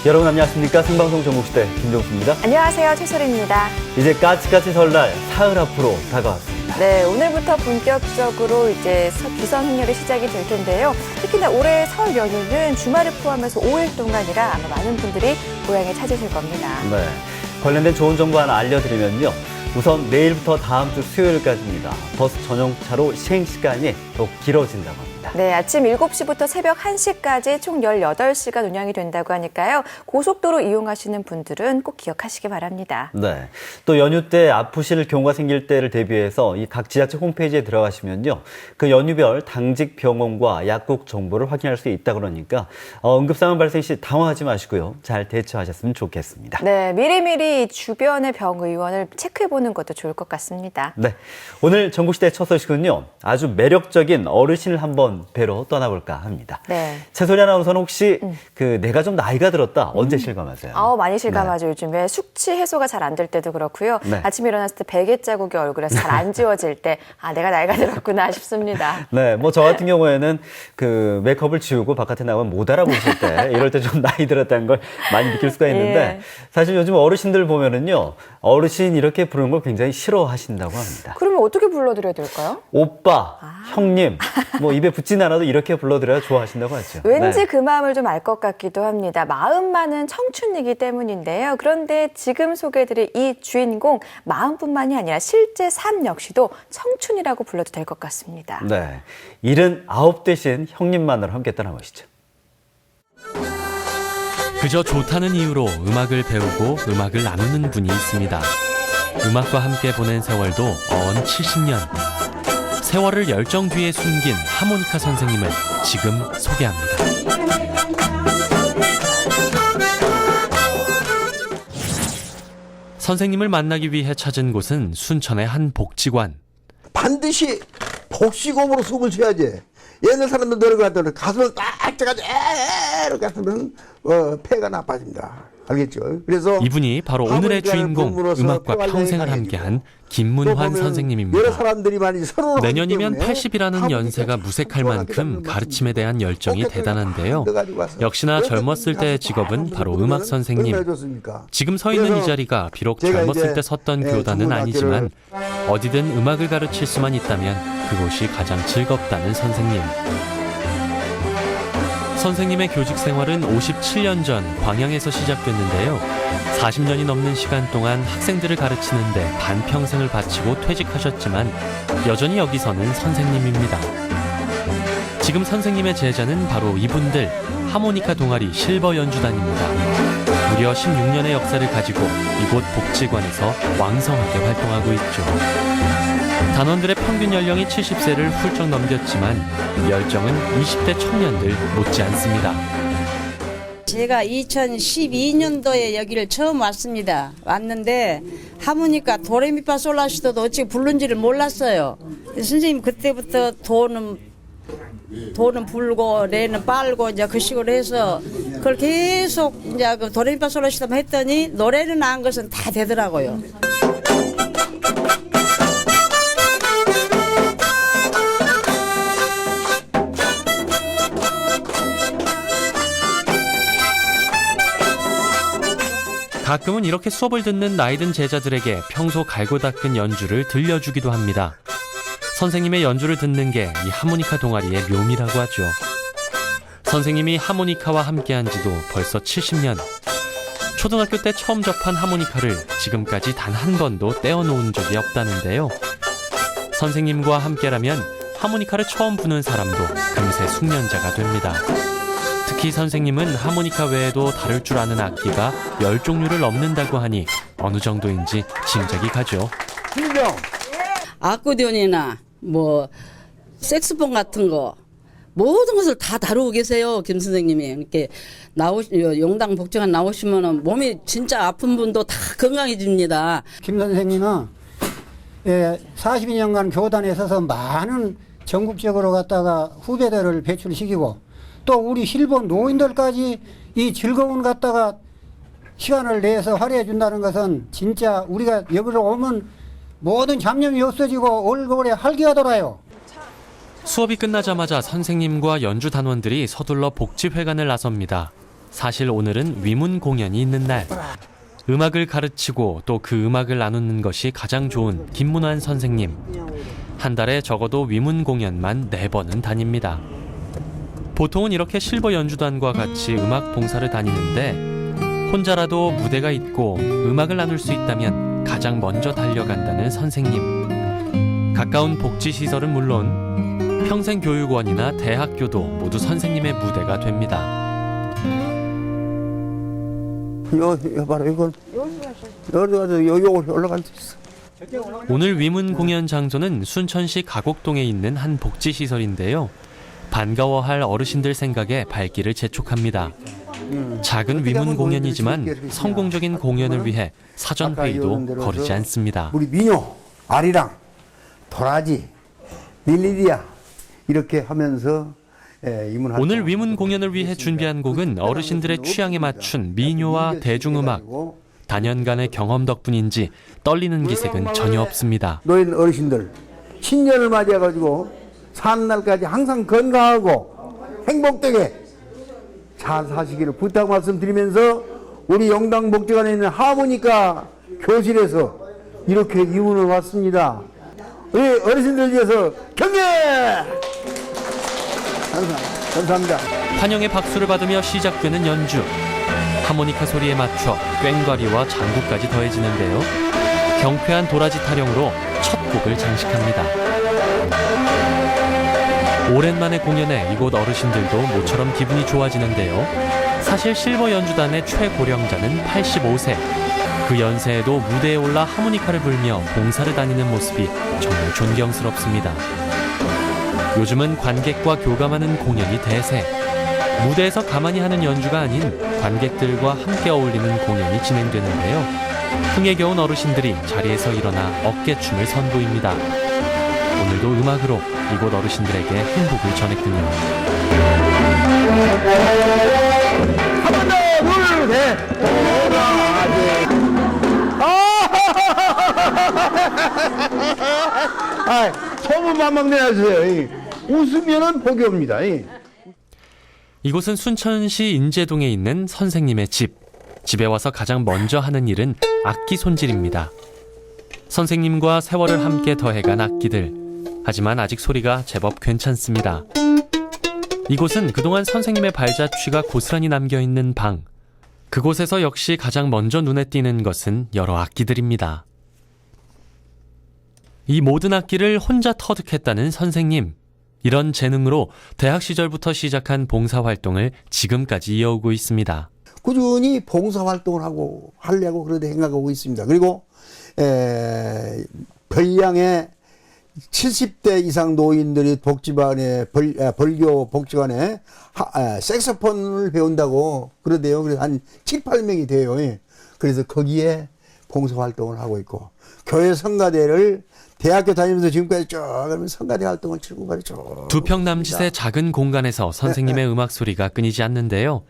여러분 안녕하십니까? 생방송 전국시대 김종수입니다. 안녕하세요. 최소리입니다. 이제 까치까치 설날 사흘 앞으로 다가왔습니다. 네, 오늘부터 본격적으로 이제 귀성 행렬이 시작이 될 텐데요. 특히나 올해 설 연휴는 주말을 포함해서 5일 동안이라 아마 많은 분들이 고향에 찾으실 겁니다. 네, 관련된 좋은 정보 하나 알려드리면요. 우선 내일부터 다음 주 수요일까지입니다. 버스 전용차로 시행 시간이 더 길어진다고 합니다. 네, 아침 7시부터 새벽 1시까지 총 18시간 운영이 된다고 하니까요. 고속도로 이용하시는 분들은 꼭 기억하시기 바랍니다. 네, 또 연휴 때 아프실 경우가 생길 때를 대비해서 이 각 지자체 홈페이지에 들어가시면요. 그 연휴별 당직 병원과 약국 정보를 확인할 수 있다 그러니까 응급상황 발생 시 당황하지 마시고요. 잘 대처하셨으면 좋겠습니다. 네, 미리미리 주변의 병의원을 체크해보는 것도 좋을 것 같습니다. 네, 오늘 전국시대 첫 소식은요. 아주 매력적인 어르신을 한번 뵈러 떠나볼까 합니다. 네. 최소리 아나운서는 혹시 내가 좀 나이가 들었다 언제 실감하세요? 많이 실감하죠. 네. 요즘에 숙취 해소가 잘 안 될 때도 그렇고요. 네. 아침에 일어났을 때 베개 자국이 얼굴에서 잘 안 지워질 때 내가 나이가 들었구나 싶습니다. 네, 뭐 저 같은 경우에는 그 메이크업을 지우고 바깥에 나가면 못 알아보실 때 이럴 때 좀 나이 들었다는 걸 많이 느낄 수가 있는데 예. 사실 요즘 어르신들 보면은요. 어르신 이렇게 부르는 걸 굉장히 싫어하신다고 합니다. 그러면 어떻게 불러드려야 될까요? 오빠, 형님, 뭐 입에 붙진 않아도 이렇게 불러드려야 좋아하신다고 하죠. 왠지 네. 그 마음을 좀 알 것 같기도 합니다. 마음만은 청춘이기 때문인데요. 그런데 지금 소개해드릴 이 주인공 마음뿐만이 아니라 실제 삶 역시도 청춘이라고 불러도 될 것 같습니다. 네, 79 되신 형님만으로 함께 떠나보시죠. 그저 좋다는 이유로 음악을 배우고 음악을 나누는 분이 있습니다. 음악과 함께 보낸 세월도 어언 70년. 세월을 열정 뒤에 숨긴 하모니카 선생님을 지금 소개합니다. 선생님을 만나기 위해 찾은 곳은 순천의 한 복지관. 반드시 복식음으로 숨을 쉬어야지. 옛날 사람들 노래가 가슴을 딱 째가지고 이렇게 하면 폐가 나빠집니다. 알겠죠? 그래서 이분이 바로 오늘의 주인공, 부음으로써 음악과 폐활량이 평생을 강해지고. 함께한 또 김문환 보면 여러 선생님입니다. 사람들이 많이 서로 내년이면 80이라는 연세가 무색할 만큼 가르침에 대한 열정이 대단한데요. 역시나 젊었을 때의 직업은 바로 음악 선생님. 지금 서 있는 이 자리가 비록 젊었을 때 섰던 교단은 아니지만 어디든 음악을 가르칠 수만 있다면 그곳이 가장 즐겁다는 선생님. 선생님의 교직 생활은 57년 전 광양에서 시작됐는데요. 40년이 넘는 시간 동안 학생들을 가르치는데 반평생을 바치고 퇴직하셨지만 여전히 여기서는 선생님입니다. 지금 선생님의 제자는 바로 이분들, 하모니카 동아리 실버 연주단입니다. 무려 16년의 역사를 가지고 이곳 복지관에서 왕성하게 활동하고 있죠. 단원들의 평균 연령이 70세를 훌쩍 넘겼지만 열정은 20대 청년들 못지않습니다. 제가 2012년도에 여기를 처음 왔습니다. 왔는데 하모니카 도레미파솔라시도도 어찌 부른지를 몰랐어요. 선생님 그때부터 도는 불고 레는 빨고 이제 그 식으로 해서 그걸 계속 이제 그 도레미파솔라시도 했더니 노래는 안 것은 다 되더라고요. 가끔은 이렇게 수업을 듣는 나이든 제자들에게 평소 갈고 닦은 연주를 들려주기도 합니다. 선생님의 연주를 듣는 게 이 하모니카 동아리의 묘미라고 하죠. 선생님이 하모니카와 함께한 지도 벌써 70년. 초등학교 때 처음 접한 하모니카를 지금까지 단 한 번도 떼어놓은 적이 없다는데요. 선생님과 함께라면 하모니카를 처음 부는 사람도 금세 숙련자가 됩니다. 특히 선생님은 하모니카 외에도 다룰 줄 아는 악기가 10종류를 넘는다고 하니 어느 정도인지 짐작이 가죠. 아코디언이나 뭐 색소폰 같은 거 모든 것을 다 다루고 계세요. 김 선생님이. 이렇게 용당 복지관 나오시면은 몸이 진짜 아픈 분도 다 건강해집니다. 김 선생님은 42년간 교단에 서서 많은 전국적으로 갔다가 후배들을 배출시키고 또 우리 실버 노인들까지 이 즐거운 갖다가 시간을 내서 활용해 준다는 것은 진짜 우리가 여기로 오면 모든 잡념이 없어지고 얼굴에 활기가 돌아요. 수업이 끝나자마자 선생님과 연주 단원들이 서둘러 복지회관을 나섭니다. 사실 오늘은 위문 공연이 있는 날. 음악을 가르치고 또 그 음악을 나누는 것이 가장 좋은 김문환 선생님. 한 달에 적어도 위문 공연만 4번은 다닙니다. 보통은 이렇게 실버 연주단과 같이 음악 봉사를 다니는데 혼자라도 무대가 있고 음악을 나눌 수 있다면 가장 먼저 달려간다는 선생님. 가까운 복지시설은 물론 평생교육원이나 대학교도 모두 선생님의 무대가 됩니다. 요 봐라 이건 여기 가서 여기 올라갈 수 있어. 오늘 위문 공연 장소는 순천시 가곡동에 있는 한 복지시설인데요. 반가워할 어르신들 생각에 발길을 재촉합니다. 작은 위문 공연이지만 성공적인 공연을 위해 사전 회의도 거르지 않습니다. 우리 민요, 아리랑, 도라지, 릴리디아 이렇게 하면서 오늘 위문 공연을 위해 준비한 곡은 어르신들의 취향에 맞춘 민요와 대중음악. 단연간의 경험 덕분인지 떨리는 기색은 전혀 없습니다. 노인 어르신들 신년을 맞이해가지고 사는 날까지 항상 건강하고 행복되게 잘 사시기를 부탁 말씀드리면서 우리 영당복지관에 있는 하모니카 교실에서 이렇게 이문을 왔습니다. 우리 어르신들 위해서 경례! 감사합니다. 환영의 박수를 받으며 시작되는 연주. 하모니카 소리에 맞춰 꽹과리와 장구까지 더해지는데요. 경쾌한 도라지 타령으로 첫 곡을 장식합니다. 오랜만에 공연에 이곳 어르신들도 모처럼 기분이 좋아지는데요. 사실 실버 연주단의 최고령자는 85세. 그 연세에도 무대에 올라 하모니카를 불며 봉사를 다니는 모습이 정말 존경스럽습니다. 요즘은 관객과 교감하는 공연이 대세. 무대에서 가만히 하는 연주가 아닌 관객들과 함께 어울리는 공연이 진행되는데요. 흥에 겨운 어르신들이 자리에서 일어나 어깨춤을 선보입니다. 오늘도 음악으로 이곳 어르신들에게 행복을 전했군요. 한 번 더, 둘, 셋. 소문만 막 내주세요. 웃으면은 복이 옵니다. 이곳은 순천시 인제동에 있는 선생님의 집. 집에 와서 가장 먼저 하는 일은 악기 손질입니다. 선생님과 세월을 함께 더해간 악기들. 하지만 아직 소리가 제법 괜찮습니다. 이곳은 그동안 선생님의 발자취가 고스란히 남겨있는 방. 그곳에서 역시 가장 먼저 눈에 띄는 것은 여러 악기들입니다. 이 모든 악기를 혼자 터득했다는 선생님. 이런 재능으로 대학 시절부터 시작한 봉사활동을 지금까지 이어오고 있습니다. 꾸준히 봉사활동을 하려고 그렇게 생각하고 있습니다. 그리고 별량의 70대 이상 노인들이 복지관에 벌교 복지관에 색소폰을 배운다고 그러대요. 그래서 한 7, 8명이 돼요. 그래서 거기에 봉사활동을 하고 있고 교회 성가대를 대학교 다니면서 지금까지 쭉 그러면 성가대 활동을 지금까지 쭉. 두 평 남짓의 작은 공간에서 선생님의 음악 소리가 끊이지 않는데요.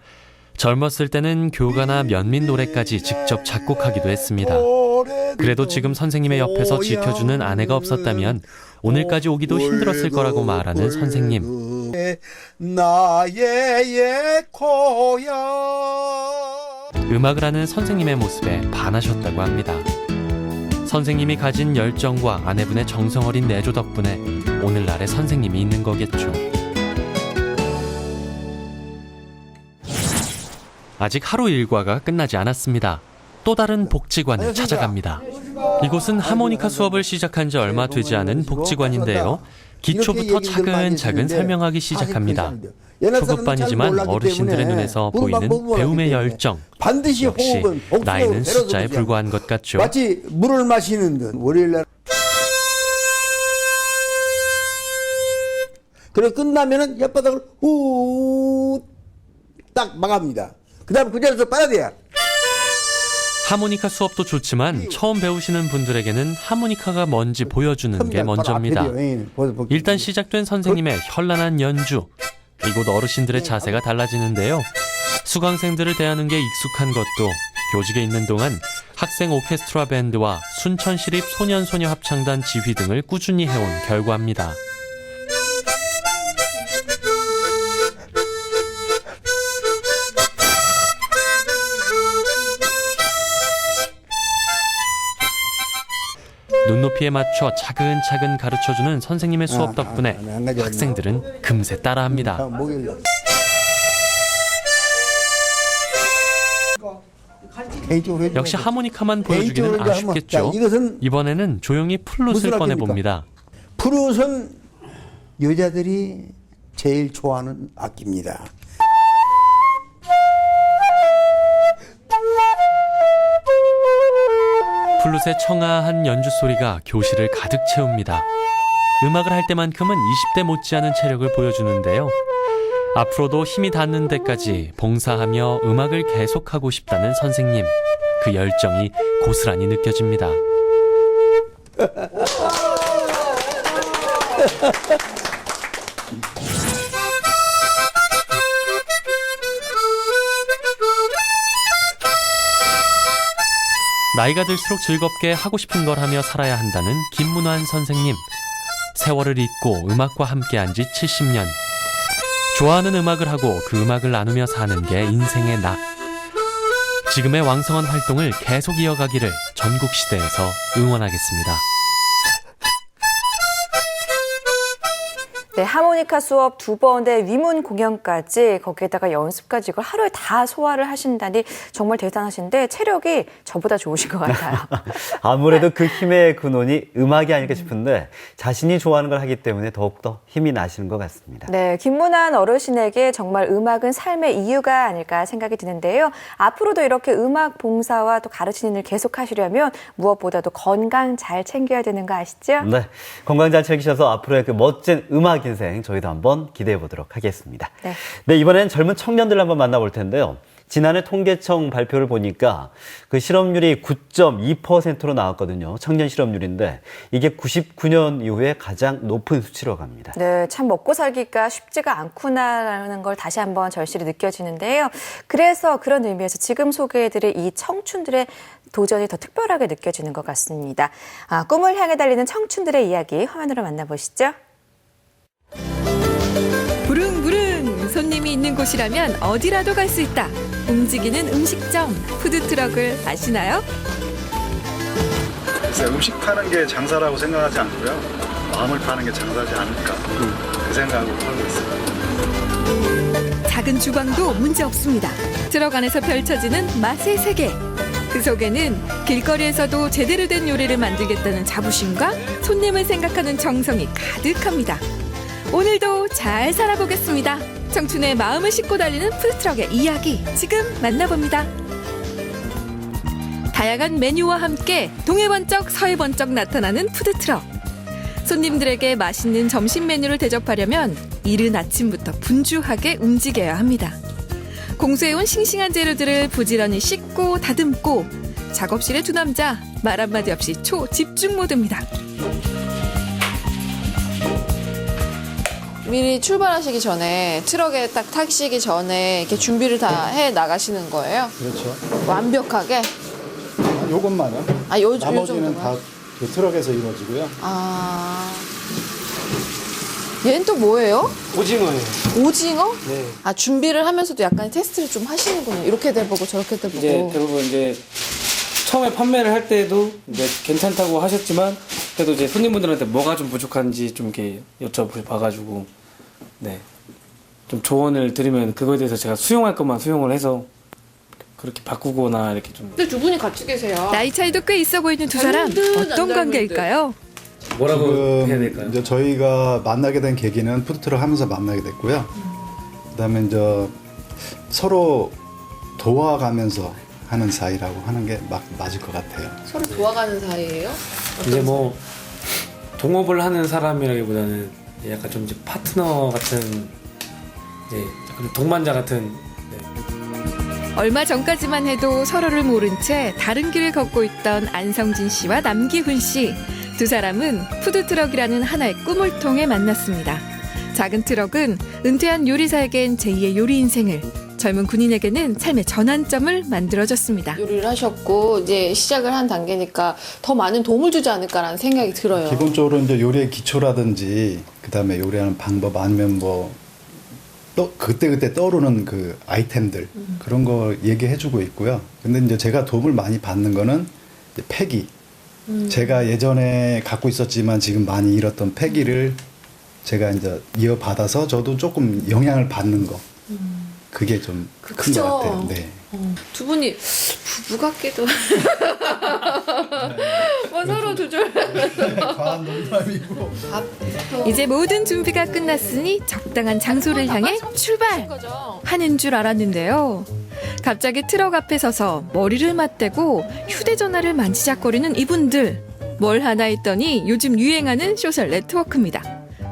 젊었을 때는 교가나 면민 노래까지 직접 작곡하기도 했습니다. 그래도 지금 선생님의 옆에서 지켜주는 아내가 없었다면 오늘까지 오기도 힘들었을 거라고 말하는 선생님. 나의 고향. 음악을 하는 선생님의 모습에 반하셨다고 합니다. 선생님이 가진 열정과 아내분의 정성 어린 내조 덕분에 오늘날의 선생님이 있는 거겠죠. 아직 하루 일과가 끝나지 않았습니다. 또 다른 복지관을 찾아갑니다. 이곳은 하모니카 수업을 시작한 지 얼마 되지 않은 복지관인데요. 기초부터 차근차근 설명하기 시작합니다. 초급반이지만 어르신들의 눈에서 보이는 배움의 열정. 반드시 역시 호흡은 나이는 숫자에 불과한 것 같죠. 마치 물을 마시는 듯 월요일날. 그래 끝나면은 혓바닥을 후 딱 막합니다. 그다음 그 자리에서 빨아야 돼요. 하모니카 수업도 좋지만 처음 배우시는 분들에게는 하모니카가 뭔지 보여주는 게 먼저입니다. 일단 시작된 선생님의 현란한 연주. 이곳 어르신들의 자세가 달라지는데요. 수강생들을 대하는 게 익숙한 것도 교직에 있는 동안 학생 오케스트라 밴드와 순천시립 소년소녀 합창단 지휘 등을 꾸준히 해온 결과입니다. 높이에 맞춰 차근차근 가르쳐주는 선생님의 수업 덕분에 안 가져왔나? 학생들은 금세 따라합니다. 목요일 개인적으로 해주면 역시 하모니카만 보여주기는 개인적으로 이제 한번, 아쉽겠죠. 자, 이것은 이번에는 조용히 플룻을 무슨 꺼내봅니다. 플룻은 여자들이 제일 좋아하는 악기입니다. 플룻의 청아한 연주 소리가 교실을 가득 채웁니다. 음악을 할 때만큼은 20대 못지않은 체력을 보여주는데요. 앞으로도 힘이 닿는 데까지 봉사하며 음악을 계속하고 싶다는 선생님. 그 열정이 고스란히 느껴집니다. 나이가 들수록 즐겁게 하고 싶은 걸 하며 살아야 한다는 김문환 선생님. 세월을 잇고 음악과 함께한 지 70년. 좋아하는 음악을 하고 그 음악을 나누며 사는 게 인생의 낙. 지금의 왕성한 활동을 계속 이어가기를 전국시대에서 응원하겠습니다. 네, 하모니카 수업 2번에 위문 공연까지 거기에다가 연습까지 이걸 하루에 다 소화를 하신다니 정말 대단하신데 체력이 저보다 좋으신 것 같아요. 아무래도 그 힘의 근원이 음악이 아닐까 싶은데 자신이 좋아하는 걸 하기 때문에 더욱더 힘이 나시는 것 같습니다. 네, 김문환 어르신에게 정말 음악은 삶의 이유가 아닐까 생각이 드는데요. 앞으로도 이렇게 음악 봉사와 또 가르치는 일 계속 하시려면 무엇보다도 건강 잘 챙겨야 되는 거 아시죠? 네, 건강 잘 챙기셔서 앞으로의 그 멋진 음악 인생 저희도 한번 기대해 보도록 하겠습니다. 네, 이번엔 젊은 청년들 한번 만나볼 텐데요. 지난해 통계청 발표를 보니까 그 실업률이 9.2%로 나왔거든요. 청년 실업률인데 이게 99년 이후에 가장 높은 수치로 갑니다. 네, 참 먹고 살기가 쉽지가 않구나라는 걸 다시 한번 절실히 느껴지는데요. 그래서 그런 의미에서 지금 소개해드릴 이 청춘들의 도전이 더 특별하게 느껴지는 것 같습니다. 꿈을 향해 달리는 청춘들의 이야기 화면으로 만나보시죠. 부릉부릉 손님이 있는 곳이라면 어디라도 갈 수 있다. 움직이는 음식점, 푸드트럭을 아시나요? 글쎄, 음식 파는 게 장사라고 생각하지 않고요. 마음을 파는 게 장사지 않을까. 그 생각으로 하고 있습니다. 작은 주방도 문제 없습니다. 트럭 안에서 펼쳐지는 맛의 세계. 그 속에는 길거리에서도 제대로 된 요리를 만들겠다는 자부심과 손님을 생각하는 정성이 가득합니다. 오늘도 잘 살아보겠습니다. 청춘의 마음을 싣고 달리는 푸드트럭의 이야기 지금 만나봅니다. 다양한 메뉴와 함께 동해 번쩍 서해 번쩍 나타나는 푸드트럭. 손님들에게 맛있는 점심 메뉴를 대접하려면 이른 아침부터 분주하게 움직여야 합니다. 공수해온 싱싱한 재료들을 부지런히 씻고 다듬고 작업실의 두 남자 말 한마디 없이 초집중 모드입니다. 미리 출발하시기 전에 트럭에 딱 타시기 전에 이렇게 준비를 다 해 나가시는 거예요? 그렇죠. 완벽하게? 요것만요. 요 나머지는 정도만? 다 그 트럭에서 이루어지고요. 얘는 또 뭐예요? 오징어예요. 오징어? 네. 준비를 하면서도 약간 테스트를 좀 하시는군요. 이렇게도 해보고 저렇게도 해보고. 이제 대부분 이제 처음에 판매를 할 때도 이제 괜찮다고 하셨지만 그래도 이제 손님분들한테 뭐가 좀 부족한지 좀 이렇게 여쭤봐가지고 네 좀 조언을 드리면 그거에 대해서 제가 수용할 것만 수용을 해서 그렇게 바꾸거나 이렇게 좀. 근데 두 분이 같이 계세요. 나이 차이도 꽤 있어 보이는 두 사람 어떤 관계일까요? 뭐라고 해야 지금 될까요? 이제 저희가 만나게 된 계기는 푸드트럭 하면서 만나게 됐고요. 그다음에 이제 서로 도와가면서 하는 사이라고 하는 게 맞을 것 같아요. 서로 도와가는 사이예요? 이제 뭐 동업을 하는 사람이라기보다는 약간 좀 이제 파트너 같은 이제 약간 동반자 같은. 얼마 전까지만 해도 서로를 모른 채 다른 길을 걷고 있던 안성진 씨와 남기훈 씨. 두 사람은 푸드트럭이라는 하나의 꿈을 통해 만났습니다. 작은 트럭은 은퇴한 요리사에겐 제2의 요리 인생을, 젊은 군인에게는 삶의 전환점을 만들어줬습니다. 요리를 하셨고 이제 시작을 한 단계니까 더 많은 도움을 주지 않을까라는 생각이 들어요. 기본적으로 이제 요리의 기초라든지 그다음에 요리하는 방법 아니면 뭐 또 그때 떠오르는 그 아이템들 그런 거 얘기해주고 있고요. 근데 이제 제가 도움을 많이 받는 거는 이제 패기 제가 예전에 갖고 있었지만 지금 많이 잃었던 패기를 제가 이제 이어받아서 저도 조금 영향을 받는 거. 그게 좀 큰 것 같아요. 네. 두 분이 부부 같기도. 뭐 서로 조절. 과한 농담이고. 이제 모든 준비가 끝났으니 적당한 장소를 향해 출발! 하는 줄 알았는데요. 갑자기 트럭 앞에 서서 머리를 맞대고 휴대전화를 만지작거리는 이분들. 뭘 하나 했더니 요즘 유행하는 소셜 네트워크입니다.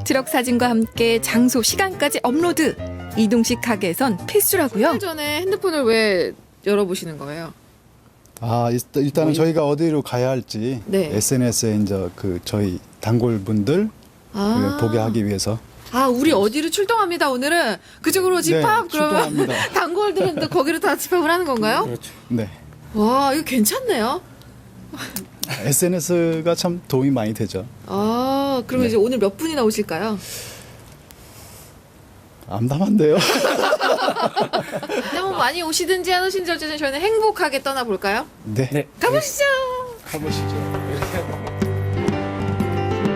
트럭 사진과 함께 장소, 시간까지 업로드. 이동식 가게에선 필수라고요. 전에 핸드폰을 왜 열어보시는 거예요? 아, 일단은 저희가 어디로 가야 할지 네. SNS에 이제 그 저희 단골분들 보게 하기 위해서. 아, 우리 어디로 출동합니다, 오늘은? 그쪽으로 집합? 그러면 출동합니다. 단골들은 또 거기로 다 집합을 하는 건가요? 그렇죠. 네. 와, 이거 괜찮네요. SNS가 참 도움이 많이 되죠. 아, 그럼 이제 오늘 몇 분이나 오실까요? 암담한데요. 근데 뭐 많이 오시든지 안 오시든지 어쨌든 저희는 행복하게 떠나볼까요? 네. 네. 가보시죠. 가보시죠.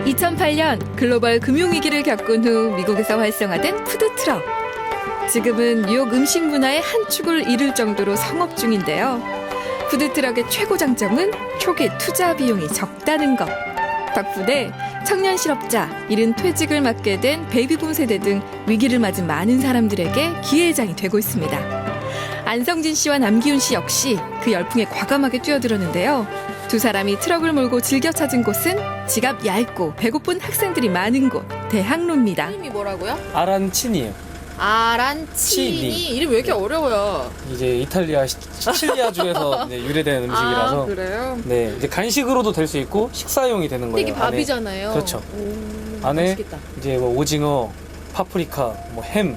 2008년 글로벌 금융위기를 겪은 후 미국에서 활성화된 푸드트럭. 지금은 뉴욕 음식 문화의 한 축을 이룰 정도로 성업 중인데요. 푸드트럭의 최고 장점은 초기 투자 비용이 적다는 것. 덕분에 청년 실업자, 이른 퇴직을 맞게 된 베이비붐 세대 등 위기를 맞은 많은 사람들에게 기회장이 되고 있습니다. 안성진 씨와 남기훈 씨 역시 그 열풍에 과감하게 뛰어들었는데요. 두 사람이 트럭을 몰고 즐겨 찾은 곳은 지갑 얇고 배고픈 학생들이 많은 곳, 대학로입니다. 이름이 뭐라고요? 아란치니예요. 아란치니. 치니. 이름 왜 이렇게 어려워요? 이제 이탈리아 시칠리아 쪽에서 이제 유래된 음식이라서. 아, 그래요? 네, 이제 간식으로도 될 수 있고 식사용이 되는 거예요. 이게 밥이잖아요. 그렇죠. 오, 안에 맛있겠다. 이제 뭐 오징어, 파프리카, 뭐 햄,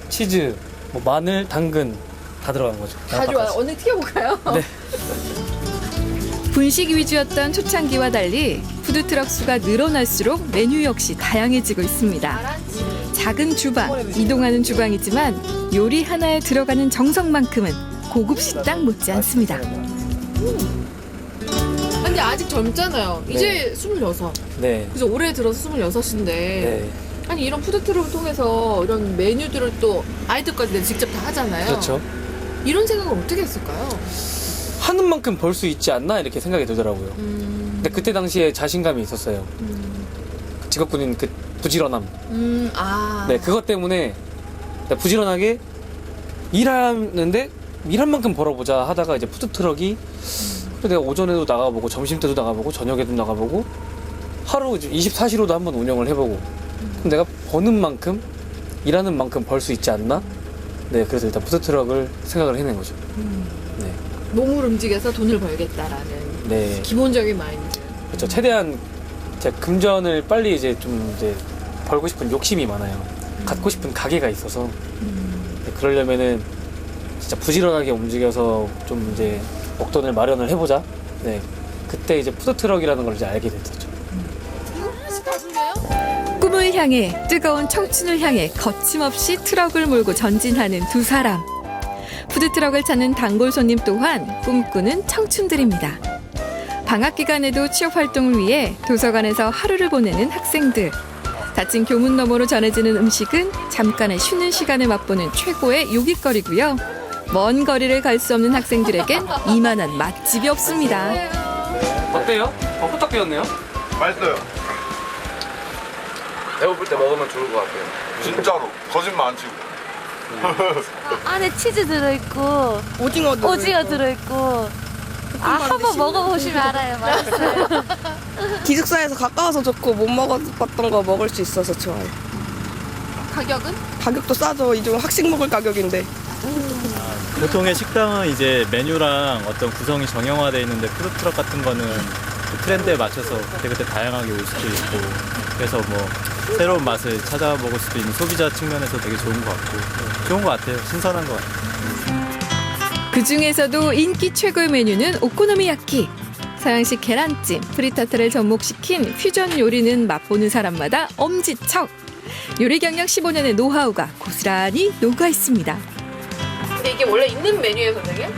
치즈, 뭐 마늘, 당근 다 들어간 거죠. 다 좋아요. 오늘 튀겨볼까요? 네. 분식 위주였던 초창기와 달리 푸드트럭 수가 늘어날수록 메뉴 역시 다양해지고 있습니다. 작은 주방, 이동하는 주방이지만 요리 하나에 들어가는 정성만큼은 고급 식당 못지 않습니다. 근데 아직 젊잖아요. 이제 26. 네. 그래서 올해 들어서 26인데. 네. 아니 이런 푸드트럭을 통해서 이런 메뉴들을 또 아이들까지 직접 다 하잖아요. 그렇죠. 이런 생각을 어떻게 했을까요? 하는 만큼 벌 수 있지 않나 이렇게 생각이 들더라고요. 근데 그때 당시에 자신감이 있었어요. 그 직업군인 그 부지런함. 아. 네, 그것 때문에 부지런하게 일하는데 일한 만큼 벌어보자 하다가 이제 푸드트럭이 그래 내가 오전에도 나가보고 점심 때도 나가보고 저녁에도 나가보고 하루 24시로도 한번 운영을 해보고 그럼 내가 버는 만큼 일하는 만큼 벌 수 있지 않나? 네, 그래서 일단 푸드트럭을 생각을 해낸 거죠. 네. 몸을 움직여서 돈을 벌겠다라는 네. 기본적인 마인드. 그렇죠. 최대한 제가 금전을 빨리 이제 좀 이제 벌고 싶은 욕심이 많아요. 갖고 싶은 가게가 있어서 네, 그러려면은 진짜 부지런하게 움직여서 좀 이제 목돈을 마련을 해보자. 네, 그때 이제 푸드트럭이라는 걸 이제 알게 됐었죠. 하나씩 다 준대요? 꿈을 향해, 뜨거운 청춘을 향해 거침없이 트럭을 몰고 전진하는 두 사람. 푸드트럭을 찾는 단골 손님 또한 꿈꾸는 청춘들입니다. 방학 기간에도 취업 활동을 위해 도서관에서 하루를 보내는 학생들. 닫힌 교문 너머로 전해지는 음식은 잠깐의 쉬는 시간을 맛보는 최고의 요깃거리고요. 먼 거리를 갈 수 없는 학생들에겐 이만한 맛집이 없습니다. 어때요? 후딱 배웠네요? 맛있어요. 배고플 때 먹으면 좋을 것 같아요. 진짜로 거짓말 안 치고. 안에 치즈 들어있고 오징어 들어있고 한번 먹어보시면 알아요. 맛있어요. 기숙사에서 가까워서 좋고 못 먹어봤던 거 먹을 수 있어서 좋아요. 가격은? 가격도 싸죠. 이중 학식 먹을 가격인데. 보통의 식당은 이제 메뉴랑 어떤 구성이 정형화되어 있는데 푸드트럭 같은 거는 그 트렌드에 맞춰서 그때그때 다양하게 올 수도 있고 그래서 뭐 새로운 맛을 찾아먹을 수도 있는 소비자 측면에서 되게 좋은 것 같고 좋은 것 같아요. 신선한 것 같아요. 그 중에서도 인기 최고의 메뉴는 오코노미야키. 서양식 계란찜, 프리타타를 접목시킨 퓨전 요리는 맛보는 사람마다 엄지척. 요리 경력 15년의 노하우가 고스란히 녹아 있습니다. 근데 이게 원래 있는 메뉴예요, 선생님?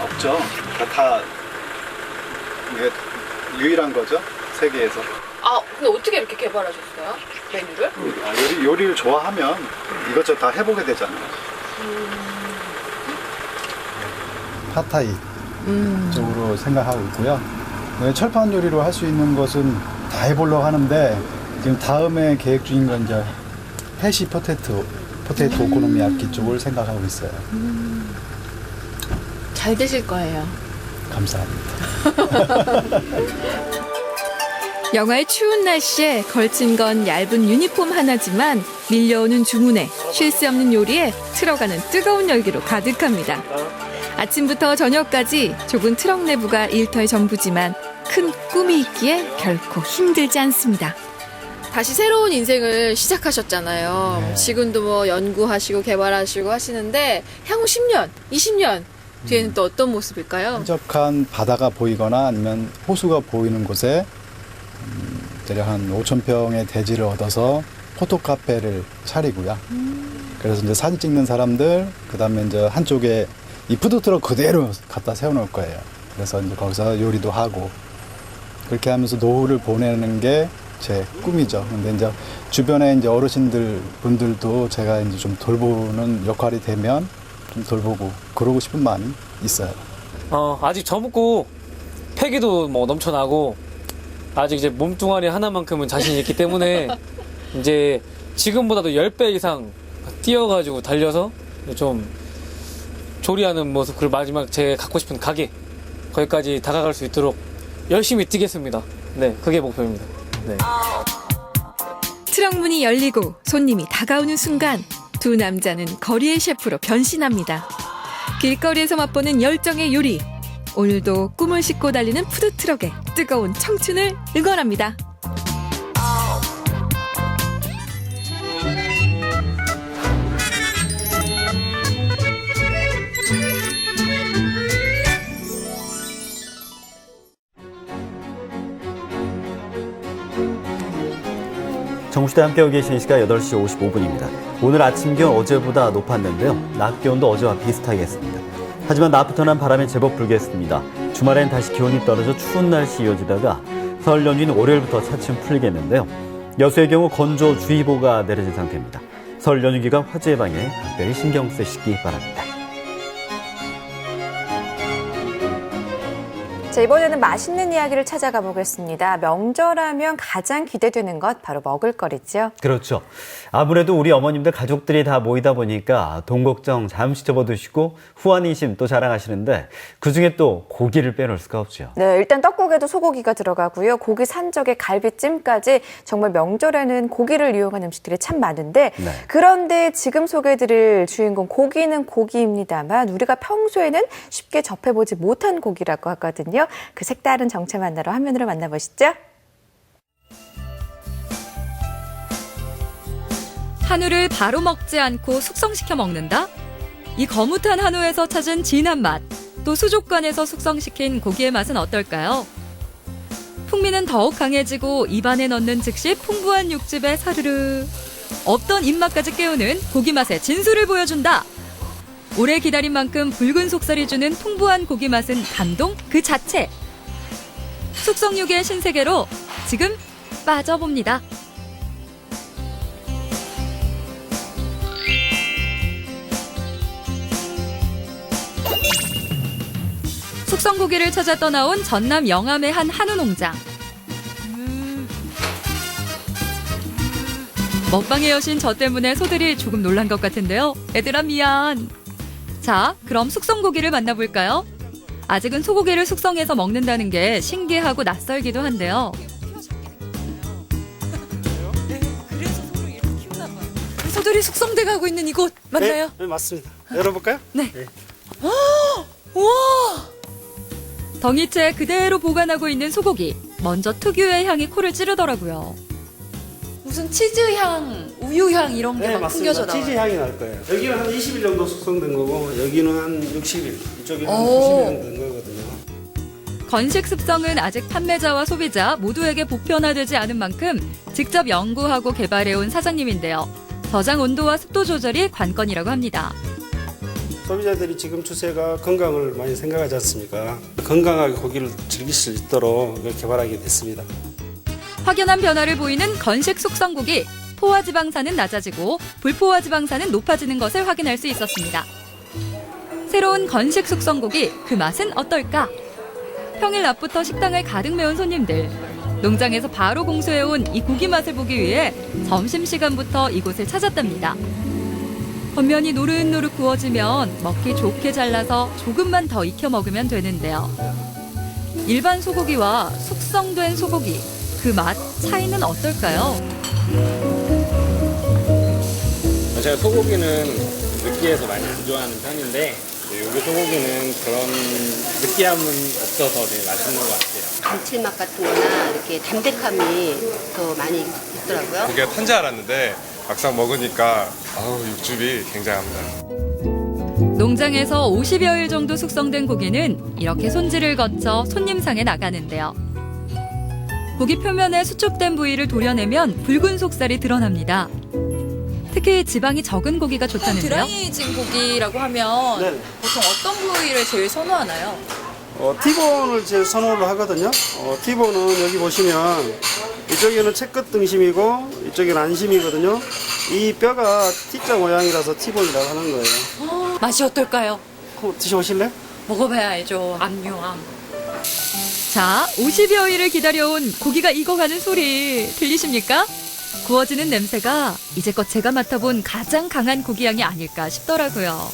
없죠. 다 이게 유일한 거죠, 세계에서. 아, 근데 어떻게 이렇게 개발하셨어요? 메뉴를? 요리를 좋아하면 이것저것 다 해보게 되잖아요. 팟타이 쪽으로 생각하고 있고요. 네, 철판 요리로 할 수 있는 것은 다 해보려고 하는데 지금 다음에 계획 중인 건 이제 해시 포테이토 오코노미야끼 쪽을 생각하고 있어요. 잘 되실 거예요. 감사합니다. 영하의 추운 날씨에 걸친 건 얇은 유니폼 하나지만 밀려오는 주문에 쉴 새 없는 요리에 틀어가는 뜨거운 열기로 가득합니다. 아침부터 저녁까지 좁은 트럭 내부가 일터의 전부지만 큰 꿈이 있기에 결코 힘들지 않습니다. 다시 새로운 인생을 시작하셨잖아요. 네. 지금도 뭐 연구하시고 개발하시고 하시는데 향후 10년, 20년 뒤에는 또 어떤 모습일까요? 한적한 바다가 보이거나 아니면 호수가 보이는 곳에 대략 한 5,000평의 대지를 얻어서 포토카페를 차리고요. 그래서 이제 사진 찍는 사람들, 그 다음에 이제 한쪽에 이 푸드트럭 그대로 갖다 세워놓을 거예요. 그래서 이제 거기서 요리도 하고 그렇게 하면서 노후를 보내는 게 제 꿈이죠. 근데 이제 주변에 이제 어르신들 분들도 제가 이제 좀 돌보는 역할이 되면 좀 돌보고 그러고 싶은 마음이 있어요. 아직 젊고 패기도 뭐 넘쳐나고 아직 이제 몸뚱아리 하나만큼은 자신이 있기 때문에 이제 지금보다도 10배 이상 뛰어가지고 달려서 좀 조리하는 모습, 그리고 마지막 제가 갖고 싶은 가게 거기까지 다가갈 수 있도록 열심히 뛰겠습니다. 네, 그게 목표입니다. 네. 트럭 문이 열리고 손님이 다가오는 순간 두 남자는 거리의 셰프로 변신합니다. 길거리에서 맛보는 열정의 요리. 오늘도 꿈을 싣고 달리는 푸드트럭에 뜨거운 청춘을 응원합니다. 정시대 함께하고 계신 시각 8시 55분입니다. 오늘 아침 기온 어제보다 높았는데요. 낮 기온도 어제와 비슷하겠습니다. 하지만 낮부터 난 바람이 제법 불겠습니다. 주말엔 다시 기온이 떨어져 추운 날씨 이어지다가 설 연휴는 월요일부터 차츰 풀리겠는데요. 여수의 경우 건조주의보가 내려진 상태입니다. 설 연휴 기간 화재 예방에 각별히 신경 쓰시기 바랍니다. 자, 이번에는 맛있는 이야기를 찾아가 보겠습니다. 명절하면 가장 기대되는 것 바로 먹을거리죠. 그렇죠. 아무래도 우리 어머님들 가족들이 다 모이다 보니까 돈 걱정 잠시 접어두시고 후한 인심 또 자랑하시는데 그중에 또 고기를 빼놓을 수가 없죠. 네, 일단 떡국에도 소고기가 들어가고요. 고기 산적에 갈비찜까지 정말 명절에는 고기를 이용한 음식들이 참 많은데 네. 그런데 지금 소개해드릴 주인공 고기는 고기입니다만 우리가 평소에는 쉽게 접해보지 못한 고기라고 하거든요. 그 색다른 정체 만나러 화면으로 만나보시죠. 한우를 바로 먹지 않고 숙성시켜 먹는다? 이 거뭇한 한우에서 찾은 진한 맛, 또 수족관에서 숙성시킨 고기의 맛은 어떨까요? 풍미는 더욱 강해지고 입안에 넣는 즉시 풍부한 육즙에 사르르 없던 입맛까지 깨우는 고기 맛의 진수를 보여준다. 오래 기다린 만큼 붉은 속살이 주는 풍부한 고기 맛은 감동 그 자체. 숙성육의 신세계로 지금 빠져봅니다. 숙성고기를 찾아 떠나온 전남 영암의 한 한우 농장. 먹방의 여신 저 때문에 소들이 조금 놀란 것 같은데요. 얘들아 미안. 자, 그럼 숙성고기를 만나볼까요? 아직은 소고기를 숙성해서 먹는다는 게 신기하고 낯설기도 한데요. 소들이 숙성돼 가고 있는 이곳 맞나요? 네, 맞습니다. 열어볼까요? 네. 우와! 덩이채 그대로 보관하고 있는 소고기. 먼저 특유의 향이 코를 찌르더라고요. 무슨 치즈향, 우유향 이런 게 막 풍겨져 나와요. 치즈 향이 날 거예요. 여기는 한 20일 정도 숙성된 거고 여기는 한 60일, 이쪽에는 한 90일 정도 된 거거든요. 건식 습성은 아직 판매자와 소비자 모두에게 보편화되지 않은 만큼 직접 연구하고 개발해온 사장님인데요. 저장 온도와 습도 조절이 관건이라고 합니다. 소비자들이 지금 추세가 건강을 많이 생각하지 않습니까? 건강하게 고기를 즐길 수 있도록 이걸 개발하게 됐습니다. 확연한 변화를 보이는 건식 숙성고기. 포화지방산은 낮아지고 불포화지방산은 높아지는 것을 확인할 수 있었습니다. 새로운 건식 숙성고기, 그 맛은 어떨까? 평일 낮부터 식당을 가득 메운 손님들. 농장에서 바로 공수해온 이 고기 맛을 보기 위해 점심시간부터 이곳을 찾았답니다. 겉면이 노릇노릇 구워지면 먹기 좋게 잘라서 조금만 더 익혀 먹으면 되는데요. 일반 소고기와 숙성된 소고기, 그 맛 차이는 어떨까요? 제가 소고기는 느끼해서 많이 안 좋아하는 편인데 여기 소고기는 그런 느끼함은 없어서 되게 맛있는 것 같아요. 감칠맛 같은 거나 이렇게 담백함이 더 많이 있더라고요. 고기가 탄 줄 알았는데 막상 먹으니까 육즙이 굉장합니다. 농장에서 50여일 정도 숙성된 고기는 이렇게 손질을 거쳐 손님상에 나가는데요. 고기 표면에 수축된 부위를 도려내면 붉은 속살이 드러납니다. 특히 지방이 적은 고기가 좋다는데요. 드라이해진 고기라고 하면 네네. 보통 어떤 부위를 제일 선호하나요? T본을 제일 선호를 하거든요. T본은 여기 보시면 이쪽에는 채끝 등심이고 이쪽에는 안심이거든요. 이 뼈가 T자 모양이라서 T본이라고 하는 거예요. 맛이 어떨까요? 드셔보실래요? 먹어봐야 알죠. 암묘함. 자, 50여일을 기다려온 고기가 익어가는 소리 들리십니까? 구워지는 냄새가 이제껏 제가 맡아본 가장 강한 고기향이 아닐까 싶더라고요.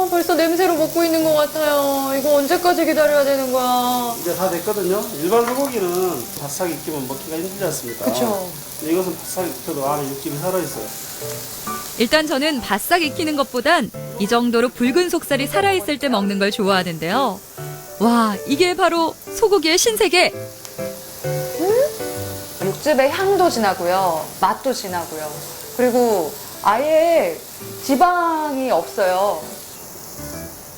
벌써 냄새로 먹고 있는 것 같아요. 이거 언제까지 기다려야 되는 거야? 이제 다 됐거든요. 일반 소고기는 바싹 익히면 먹기가 힘들지 않습니까? 그쵸. 근데 이것은 바싹 익혀도 안에 육즙이 살아있어요. 일단 저는 바싹 익히는 것보단 이 정도로 붉은 속살이 살아있을 때 먹는 걸 좋아하는데요. 와, 이게 바로 소고기의 신세계! 육즙의 향도 진하고요. 맛도 진하고요. 그리고 아예 지방이 없어요.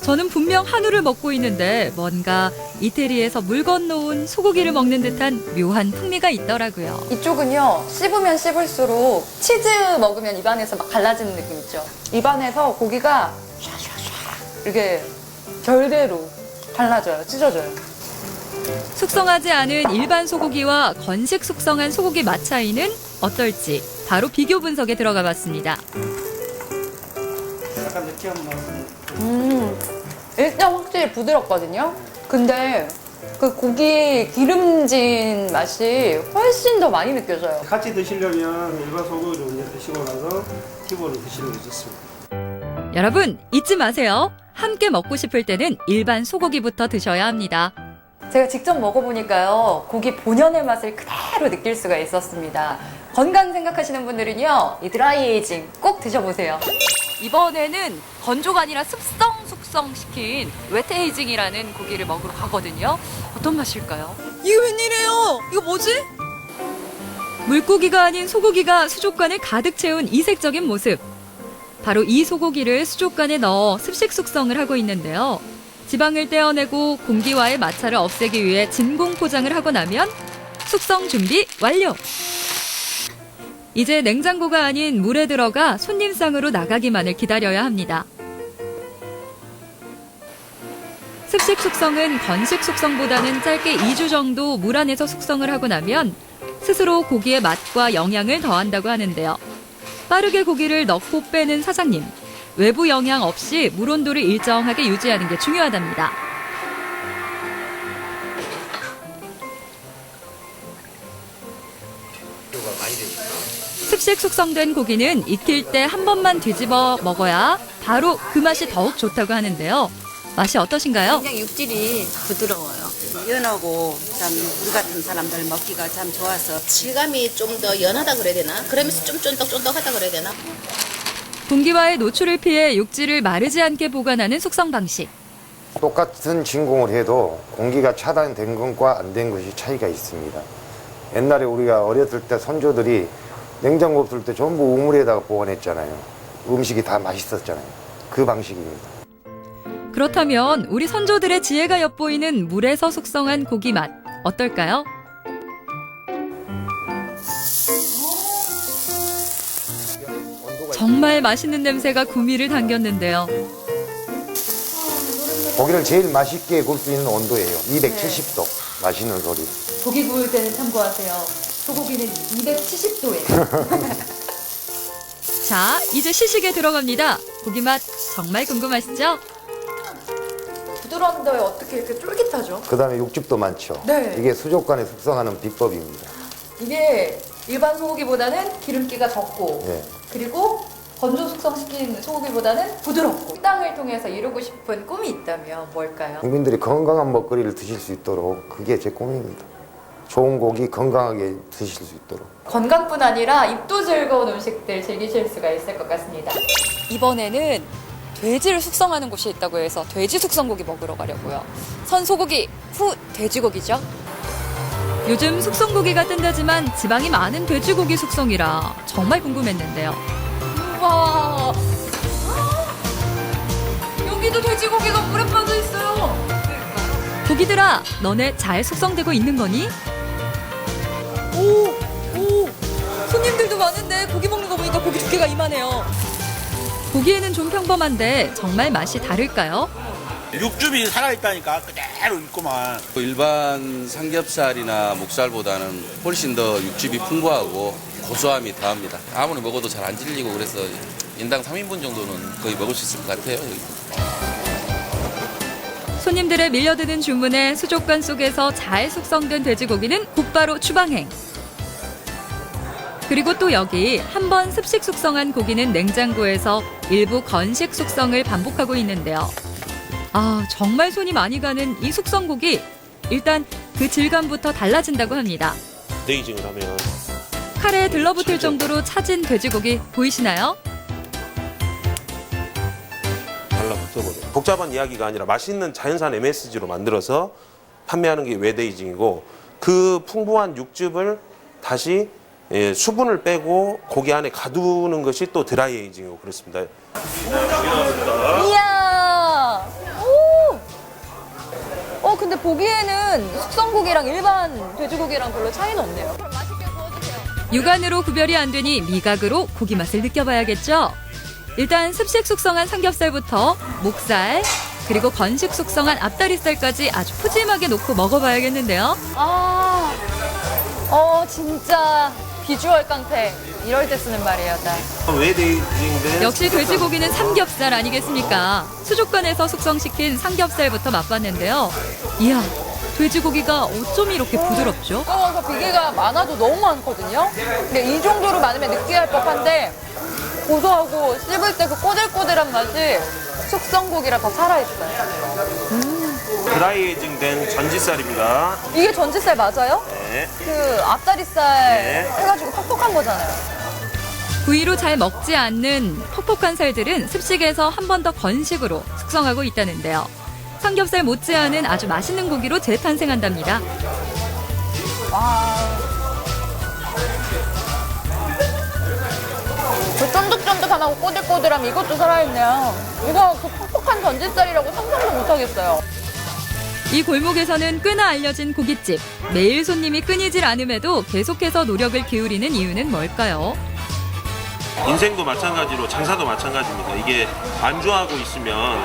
저는 분명 한우를 먹고 있는데 뭔가 이태리에서 물 건너온 소고기를 먹는 듯한 묘한 풍미가 있더라고요. 이쪽은요, 씹으면 씹을수록 치즈 먹으면 입안에서 막 갈라지는 느낌 있죠? 입안에서 고기가 샤샤샤 이렇게 결대로 갈라져요, 찢어져요. 숙성하지 않은 일반 소고기와 건식 숙성한 소고기 맛 차이는 어떨지 바로 비교 분석에 들어가 봤습니다. 약간 느끼한 맛은. 일단 확실히 부드럽거든요. 근데 그 고기 기름진 맛이 훨씬 더 많이 느껴져요. 같이 드시려면 일반 소고기를 먼저 드시고 나서 T본을 드시는 게 좋습니다. 여러분 잊지 마세요. 함께 먹고 싶을 때는 일반 소고기부터 드셔야 합니다. 제가 직접 먹어보니까요, 고기 본연의 맛을 그대로 느낄 수가 있었습니다. 건강 생각하시는 분들은요, 이 드라이에이징 꼭 드셔보세요. 이번에는 건조가 아니라 숙성시킨 웨트에이징이라는 고기를 먹으러 가거든요. 어떤 맛일까요? 이게 웬일이에요? 이거 뭐지? 물고기가 아닌 소고기가 수족관을 가득 채운 이색적인 모습. 바로 이 소고기를 수족관에 넣어 습식 숙성을 하고 있는데요. 지방을 떼어내고 공기와의 마찰을 없애기 위해 진공 포장을 하고 나면 숙성 준비 완료! 이제 냉장고가 아닌 물에 들어가 손님상으로 나가기만을 기다려야 합니다. 습식 숙성은 건식 숙성보다는 짧게 2주 정도 물 안에서 숙성을 하고 나면 스스로 고기의 맛과 영양을 더한다고 하는데요. 빠르게 고기를 넣고 빼는 사장님. 외부 영향 없이 물 온도를 일정하게 유지하는 게 중요하답니다. 습식 숙성된 고기는 익힐 때 한 번만 뒤집어 먹어야 바로 그 맛이 더욱 좋다고 하는데요. 맛이 어떠신가요? 그냥 육질이 부드러워요. 연하고 참 우리 같은 사람들 먹기가 참 좋아서 질감이 좀 더 연하다 그래야 되나? 그러면서 좀 쫀득쫀득하다 그래야 되나? 공기와의 노출을 피해 육질을 마르지 않게 보관하는 숙성 방식. 똑같은 진공을 해도 공기가 차단된 것과 안 된 것이 차이가 있습니다. 옛날에 우리가 어렸을 때 선조들이 냉장고 없을 때 전부 우물에다가 보관했잖아요. 음식이 다 맛있었잖아요. 그 방식입니다. 그렇다면 우리 선조들의 지혜가 엿보이는 물에서 숙성한 고기 맛 어떨까요? 정말 맛있는 냄새가 구미를 당겼는데요. 고기를 제일 맛있게 구울 수 있는 온도예요. 270도. 맛있는 소리. 고기 구울 때는 참고하세요. 소고기는 270도예요. 자, 이제 시식에 들어갑니다. 고기 맛 정말 궁금하시죠? 부드러운데 왜 어떻게 이렇게 쫄깃하죠? 그 다음에 육즙도 많죠. 네. 이게 수족관에 숙성하는 비법입니다. 이게 일반 소고기보다는 기름기가 적고 네. 그리고 건조 숙성시킨 소고기보다는 부드럽고 식당을 통해서 이루고 싶은 꿈이 있다면 뭘까요? 국민들이 건강한 먹거리를 드실 수 있도록 그게 제 꿈입니다. 좋은 고기 건강하게 드실 수 있도록. 건강뿐 아니라 입도 즐거운 음식들 즐기실 수가 있을 것 같습니다. 이번에는 돼지를 숙성하는 곳이 있다고 해서 돼지 숙성고기 먹으러 가려고요. 선소고기, 후 돼지고기죠. 요즘 숙성고기가 뜬다지만 지방이 많은 돼지고기 숙성이라 정말 궁금했는데요. 와, 여기도 돼지고기가 물에 빠져 있어요. 고기들아, 너네 잘 숙성되고 있는 거니? 오, 손님들도 많은데 고기 먹는 거 보니까 고기 두께가 이만해요. 보기에는 좀 평범한데 정말 맛이 다를까요? 육즙이 살아있다니까 그대로 있구만. 일반 삼겹살이나 목살보다는 훨씬 더 육즙이 풍부하고 고소함이 더합니다. 아무리 먹어도 잘 안 질리고 그래서 인당 3인분 정도는 거의 먹을 수 있을 것 같아요. 여기. 손님들의 밀려드는 주문에 수족관 속에서 잘 숙성된 돼지고기는 곧바로 추방행. 그리고 또 여기 한 번 습식 숙성한 고기는 냉장고에서 일부 건식 숙성을 반복하고 있는데요. 아, 정말 손이 많이 가는 이 숙성고기. 일단 그 질감부터 달라진다고 합니다. 데이징을 하면 칼에 들러붙을 정도로 차진 돼지고기 보이시나요? 달라붙어버려요. 복잡한 이야기가 아니라 맛있는 자연산 MSG로 만들어서 판매하는 게 웨데이징이고 그 풍부한 육즙을 다시 수분을 빼고 고기 안에 가두는 것이 또 드라이 에이징이고 그렇습니다. 이야, 근데 보기에는 숙성고기랑 일반 돼지고기랑 별로 차이는 없네요. 육안으로 구별이 안 되니 미각으로 고기 맛을 느껴봐야겠죠? 일단 습식 숙성한 삼겹살부터 목살, 그리고 건식 숙성한 앞다리살까지 아주 푸짐하게 놓고 먹어봐야겠는데요. 진짜 비주얼 깡패. 이럴 때 쓰는 말이에요, 역시 돼지고기는 삼겹살 아니겠습니까? 수족관에서 숙성시킨 삼겹살부터 맛봤는데요. 이야, 돼지고기가 어쩜 이렇게 부드럽죠? 두꺼워서 비계가 많아도 너무 많거든요. 근데 이 정도로 많으면 느끼할 법한데 고소하고 씹을 때 그 꼬들꼬들한 맛이 숙성고기라 더 살아있어요. 드라이 에이징된 전지살입니다. 이게 전지살 맞아요? 네. 그 앞다리살 해가지고 퍽퍽한 거잖아요. 구이로 잘 먹지 않는 퍽퍽한 살들은 습식에서 한 번 더 건식으로 숙성하고 있다는데요. 삼겹살 못지않은 아주 맛있는 고기로 재탄생한답니다. 와. 그 쫀득쫀득함하고 꼬들꼬들함 이것도 살아있네요. 이거 그 퍽퍽한 전지살이라고 상상도 못하겠어요. 이 골목에서는 꽤나 알려진 고깃집. 매일 손님이 끊이질 않음에도 계속해서 노력을 기울이는 이유는 뭘까요? 인생도 마찬가지로 장사도 마찬가지입니다. 이게 안주하고 있으면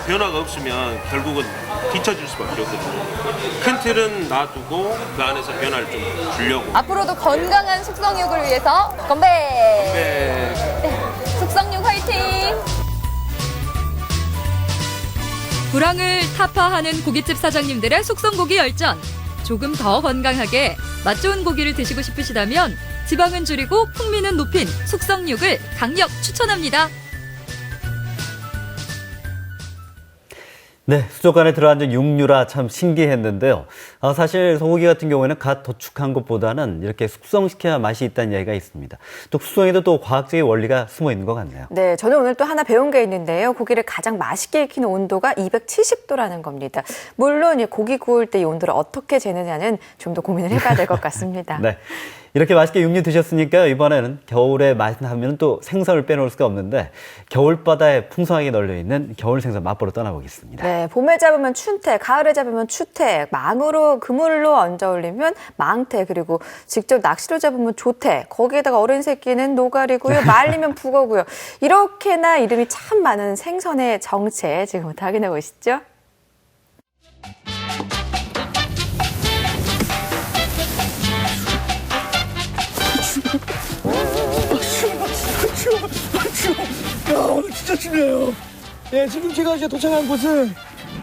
변화가 없으면 결국은 뒤처질 수밖에 없거든요. 큰 틀은 놔두고 그 안에서 변화를 좀 주려고. 앞으로도 건강한 숙성육을 위해서 건배! 숙성육 화이팅! 불황을 타파하는 고깃집 사장님들의 숙성고기 열전. 조금 더 건강하게 맛 좋은 고기를 드시고 싶으시다면 지방은 줄이고 풍미는 높인 숙성육을 강력 추천합니다. 네, 수족관에 들어앉은 육류라 참 신기했는데요. 사실 소고기 같은 경우에는 갓 도축한 것보다는 이렇게 숙성시켜야 맛이 있다는 이야기가 있습니다. 또 숙성에도 또 과학적인 원리가 숨어 있는 것 같네요. 네, 저는 오늘 또 하나 배운 게 있는데요. 고기를 가장 맛있게 익히는 온도가 270도라는 겁니다. 물론 이 고기 구울 때 이 온도를 어떻게 재느냐는 좀 더 고민을 해봐야 될 것 같습니다. 네. 이렇게 맛있게 육류 드셨으니까 이번에는 겨울에 맛하면 또 생선을 빼놓을 수가 없는데 겨울바다에 풍성하게 널려있는 겨울 생선 맛보러 떠나보겠습니다. 네, 봄에 잡으면 춘태, 가을에 잡으면 추태, 망으로 있고요. 그물로 얹어 올리면 망태, 그리고 직접 낚시로 잡으면 조태, 거기에다가 어린 새끼는 노가리고요. 말리면 북어고요. 이렇게나 이름이 참 많은 생선의 정체 지금부터 확인해 보시죠. 야, 오늘 진짜 춥네요. 예, 지금 제가 이제 도착한 곳은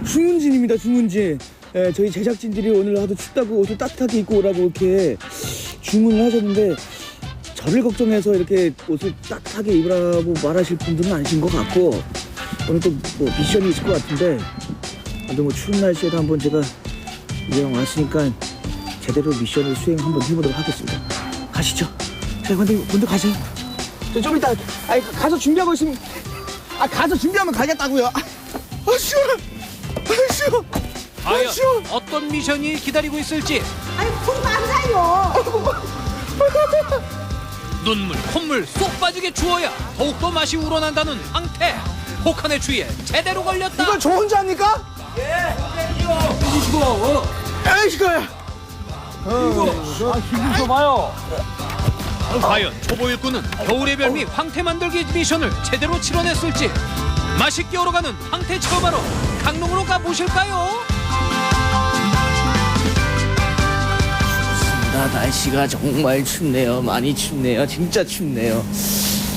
중문진입니다. 중문진. 예, 저희 제작진들이 오늘 하도 춥다고 옷을 따뜻하게 입고 오라고 이렇게 주문을 하셨는데 저를 걱정해서 이렇게 옷을 따뜻하게 입으라고 말하실 분들은 아니신 것 같고 오늘 또 뭐 미션이 있을 것 같은데 또 뭐 추운 날씨에도 한번 제가 이왕 왔으니까 제대로 미션을 수행 한번 해보도록 하겠습니다. 가시죠. 자, 먼저 가세요. 좀 이따 가서 준비하고 있으면 가서 준비하면 가겠다고요. 시원해. 시원. 과연 어떤 미션이 기다리고 있을지. 푹 앉아요. 눈물 콧물 쏙 빠지게 주어야 더욱더 맛이 우러난다는 황태. 혹한의 추위에 제대로 걸렸다. 이거 저 혼자 합니까? 예. 이시고. 에이시고야. 기분 좀 봐요. 과연 초보 일꾼은 겨울의 별미 황태 만들기 미션을 제대로 치러냈을지. 맛있게 얼어가는 황태 체험하러 강릉으로 가보실까요? 날씨가 정말 춥네요. 많이 춥네요. 진짜 춥네요.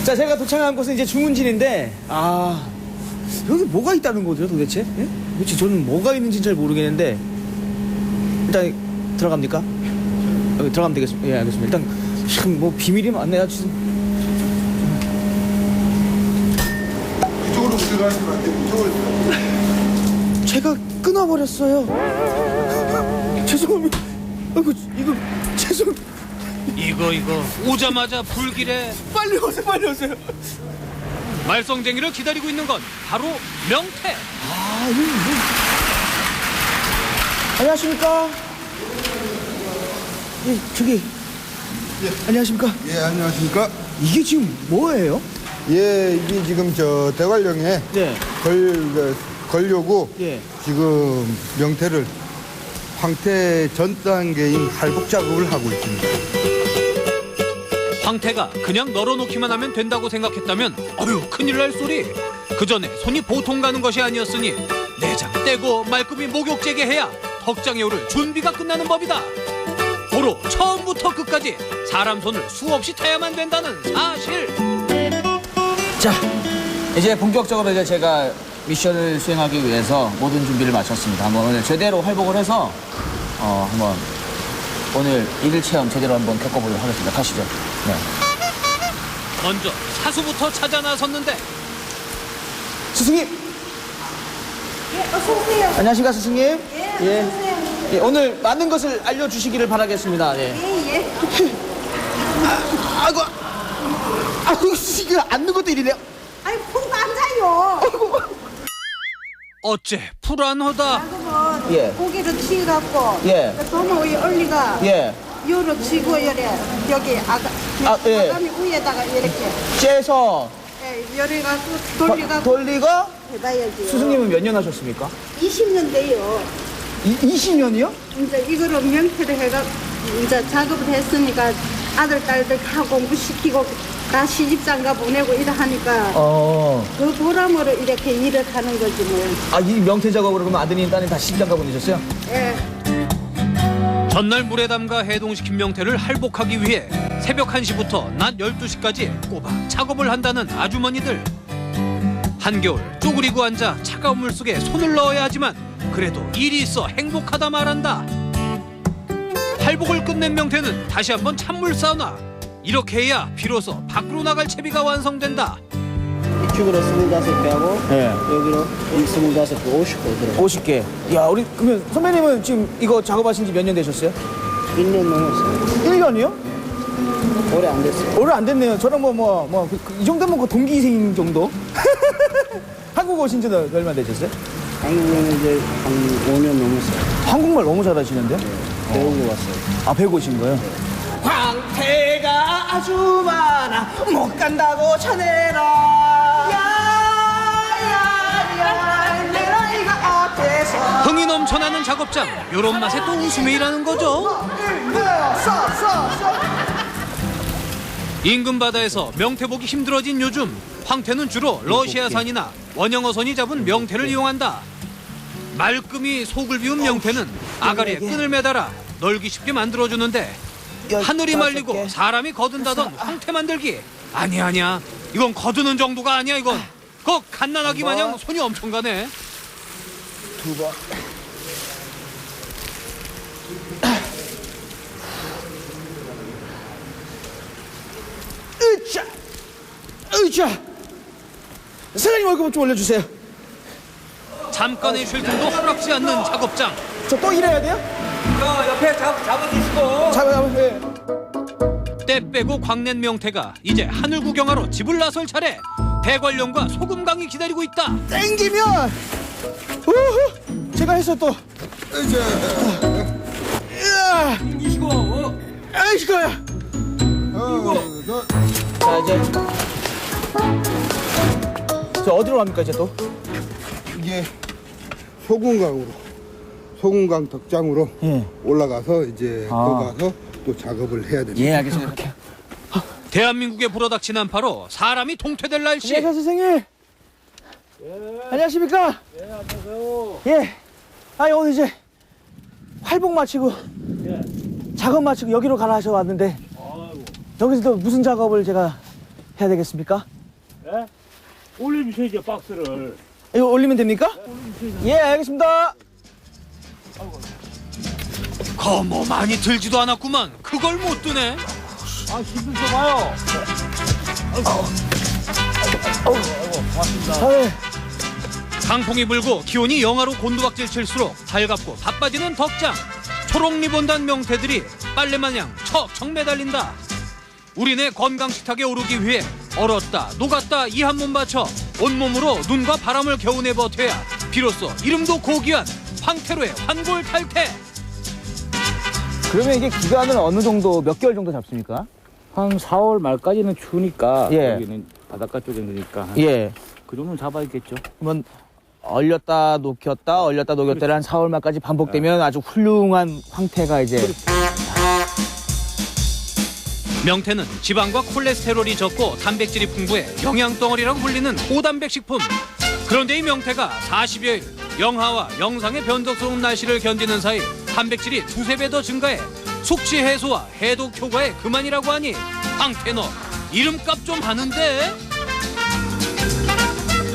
자, 제가 도착한 곳은 이제 중문진인데 여기 뭐가 있다는 거죠 도대체? 예? 도대체 저는 뭐가 있는지 잘 모르겠는데 일단 들어갑니까? 여기 들어가면 되겠습니다. 예, 알겠습니다. 일단 참 뭐 비밀이 많네요. 이쪽으로 들어가시면 안 돼요. 이쪽으로. 제가 끊어버렸어요. 죄송합니다. 이거 죄송. 이거 오자마자 불길에 빨리 오세요. 말썽쟁이를 기다리고 있는 건 바로 명태. 안녕하십니까? 예, 저기. 예. 안녕하십니까? 예, 안녕하십니까? 이게 지금 뭐예요? 예, 이게 지금 저 대관령에 걸려고 지금 명태를 황태 전 단계인 할복 작업을 하고 있습니다. 황태가 그냥 널어놓기만 하면 된다고 생각했다면 큰일 날 소리. 그 전에 손이 보통 가는 것이 아니었으니 내장 떼고 말끔히 목욕 재개해야 덕장에 오를 준비가 끝나는 법이다. 도로 처음부터 끝까지 사람 손을 수없이 타야만 된다는 사실. 자, 이제 본격적으로 이제 제가 미션을 수행하기 위해서 모든 준비를 마쳤습니다. 한번 오늘 제대로 활복을 해서 한번 오늘 일일 체험 제대로 한번 겪어보도록 하겠습니다. 가시죠. 네. 먼저 사수부터 찾아 나섰는데. 스승님. 예, 어서 오세요. 안녕하십니까 스승님. 예, 어서 오세요. 예, 오늘 많은 것을 알려주시기를 바라겠습니다. 예. 예. 아이고 스승님 앉는 것도 일이네요. 푹 앉아요. 어째 불안하다. 예. 고기를 치갖고 손을 위에 올리가 요로 치고 이래 여기 아가미 위에다가 이렇게 째서 요래갖고 돌리고 해봐야지. 스승님은 몇 년 하셨습니까? 20년 돼요. 20년이요? 이제 이거로 명태를 해가 이제 작업을 했으니까 아들 딸들 다 공부시키고 다 시집장가 보내고 이래 하니까 그 보람으로 이렇게 일을 하는 거지 뭐. 이 명태 작업으로 그러면 아드님 따님 다 시집장가 보내셨어요? 예. 전날 물에 담가 해동시킨 명태를 할복하기 위해 새벽 1시부터 낮 12시까지 꼬박 작업을 한다는 아주머니들. 한겨울 쪼그리고 앉아 차가운 물 속에 손을 넣어야 하지만 그래도 일이 있어 행복하다 말한다. 할복을 끝낸 명태는 다시 한번 찬물 사우나. 이렇게 해야 비로소 밖으로 나갈 채비가 완성된다. 이쪽으로 25개하고 여기로 25개 50개 들어. 50개. 야, 우리 그러면 선배님은 지금 이거 작업하신 지 몇 년 되셨어요? 1년 넘었어요. 1년이요? 오래 안 됐어요. 오래 안 됐네요. 저랑 이 정도면 그 동기생 정도? 한국 오신 지는 얼마 되셨어요? 한국은 이제 한 5년 넘었어요. 한국말 너무 잘하시는데요? 배우고 왔어요. 배우고 오신 거예요? 황태가 아주 많아 못 간다고 차내라. 흥이 넘쳐나는 작업 작업장, 요런 맛에 또 웃음이 일하는 거죠. 인근 바다에서 명태 보기 힘들어진 요즘, 황태는 주로 러시아산이나 원형어선이 잡은 명태를 이용한다. 말끔히 속을 비운 명태는 아가리에 끈을 매달아 널기 쉽게 만들어주는데, 하늘이 말리고 사람이 거둔다던 황태 만들기. 아니야. 이건 거두는 정도가 아니야, 이건. 꼭 갓난아기 마냥 손이 엄청 가네. 2번. 으쌰! 사장님 월급 좀 올려주세요. 잠깐의 쉴 틈도 허락지 않는 작업장. 저 또 일해야 돼요? 옆에 잡아주시고. 네. 때 빼고 광낸 명태가 이제 하늘 구경하러 집을 나설 차례. 대관령과 소금강이 기다리고 있다. 땡기면 우후! 제가 해서 또 이시고. 아이씨고야. 자 이제 저 어디로 갑니까 이제 또? 이게 소금강 덕장으로 올라가서 이제 거기 가서 또 작업을 해야 됩니다. 예, 알겠습니다. 이렇게. 대한민국에 불어닥친 한파로 사람이 동태될 날씨. 안녕하세요, 선생님. 안녕하십니까? 네, 안녕하세요. 예. 아, 오늘 이제 활복 마치고 작업 마치고 여기로 가라 하셔 왔는데 여기서 또 무슨 작업을 제가 해야 되겠습니까? 네? 올려주셔야죠, 박스를. 이거 올리면 됩니까? 예, 알겠습니다. 뭐 많이 들지도 않았구만. 그걸 못 드네. 힘좀 써봐요. 고맙습니다. 네. 강풍이 불고 기온이 영하로 곤두박질 칠수록 달갑고 바빠지는 덕장. 초록 리본단 명태들이 빨래마냥 척척 매달린다. 우리네 건강 식탁에 오르기 위해 얼었다 녹았다 이 한 몸 바쳐 온몸으로 눈과 바람을 겨우내 버텨야 비로소 이름도 고귀한 황태로의 환골탈태. 그러면 이게 기간은 어느 정도 몇 개월 정도 잡습니까? 한 4월 말까지는 추우니까 예. 여기는 바닷가 쪽이니까 예. 그 정도는 잡아야겠죠. 그러면 얼렸다 녹였다를 한 4월 말까지 반복되면 아주 훌륭한 황태가 이제 명태는 지방과 콜레스테롤이 적고 단백질이 풍부해 영양덩어리라고 불리는 고단백 식품. 그런데 이 명태가 40여일 영하와 영상의 변덕스러운 날씨를 견디는 사이 단백질이 2~3배 더 증가해 숙취 해소와 해독 효과에 그만이라고 하니 황태 너 이름값 좀 하는데?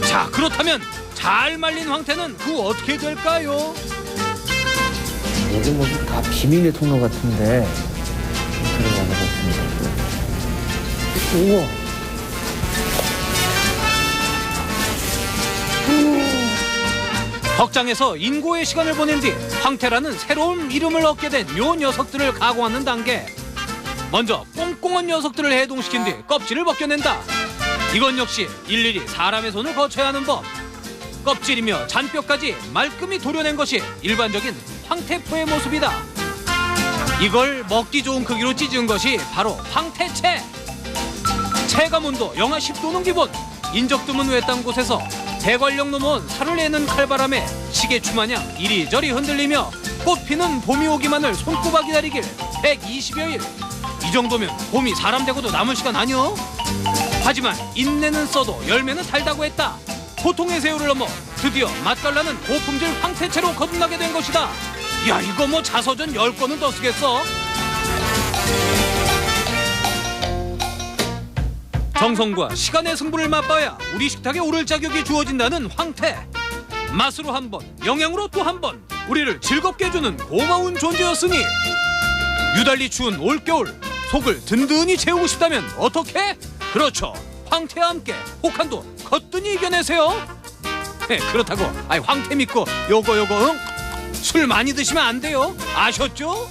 자, 그렇다면 잘 말린 황태는 그 어떻게 될까요? 이게 뭐 다 비밀의 통로 같은데 들어가 보겠습니다. 우와. 덕장에서 인고의 시간을 보낸 뒤 황태라는 새로운 이름을 얻게 된 요 녀석들을 가공하는 단계. 먼저 꽁꽁한 녀석들을 해동시킨 뒤 껍질을 벗겨낸다. 이건 역시 일일이 사람의 손을 거쳐야 하는 법. 껍질이며 잔뼈까지 말끔히 도려낸 것이 일반적인 황태포의 모습이다. 이걸 먹기 좋은 크기로 찢은 것이 바로 황태채. 체감온도 영하 10도는 기본. 인적 드문 외딴 곳에서 대관령 넘어온 살을 내는 칼바람에 시계추 마냥 이리저리 흔들리며 꽃피는 봄이 오기만을 손꼽아 기다리길 120여일. 이 정도면 봄이 사람 되고도 남을 시간 아니여? 하지만 인내는 써도 열매는 달다고 했다. 보통의 새우를 넘어 드디어 맛깔나는 고품질 황태채로 거듭나게 된 것이다. 야, 이거 뭐 자서전 10권은 더 쓰겠어? 정성과 시간의 승부를 맛봐야 우리 식탁에 오를 자격이 주어진다는 황태. 맛으로 한 번, 영양으로 또 한 번 우리를 즐겁게 해주는 고마운 존재였으니 유달리 추운 올겨울 속을 든든히 채우고 싶다면 어떻게? 그렇죠, 황태와 함께 혹한도 거뜬히 이겨내세요. 그렇다고 황태 믿고 요거 응? 술 많이 드시면 안 돼요. 아셨죠?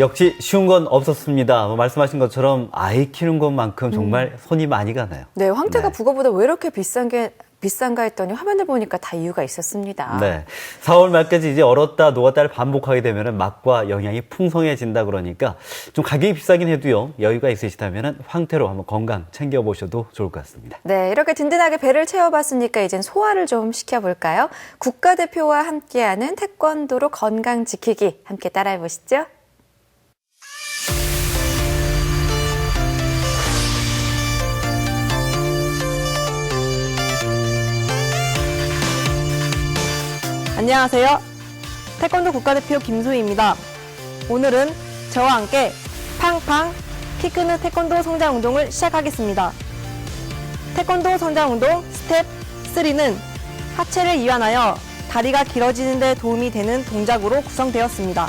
역시 쉬운 건 없었습니다. 말씀하신 것처럼 아이 키우는 것만큼 정말 손이 많이 가나요? 네, 황태가 북어보다 왜 이렇게 비싼 게 비싼가 했더니 화면을 보니까 다 이유가 있었습니다. 네. 4월 말까지 이제 얼었다 녹았다를 반복하게 되면 맛과 영양이 풍성해진다 그러니까 좀 가격이 비싸긴 해도요. 여유가 있으시다면 황태로 한번 건강 챙겨보셔도 좋을 것 같습니다. 네, 이렇게 든든하게 배를 채워봤으니까 이젠 소화를 좀 시켜볼까요? 국가대표와 함께하는 태권도로 건강 지키기 함께 따라해보시죠. 안녕하세요. 태권도 국가대표 김소희입니다. 오늘은 저와 함께 팡팡 키 크는 태권도 성장 운동을 시작하겠습니다. 태권도 성장 운동 스텝 3는 하체를 이완하여 다리가 길어지는 데 도움이 되는 동작으로 구성되었습니다.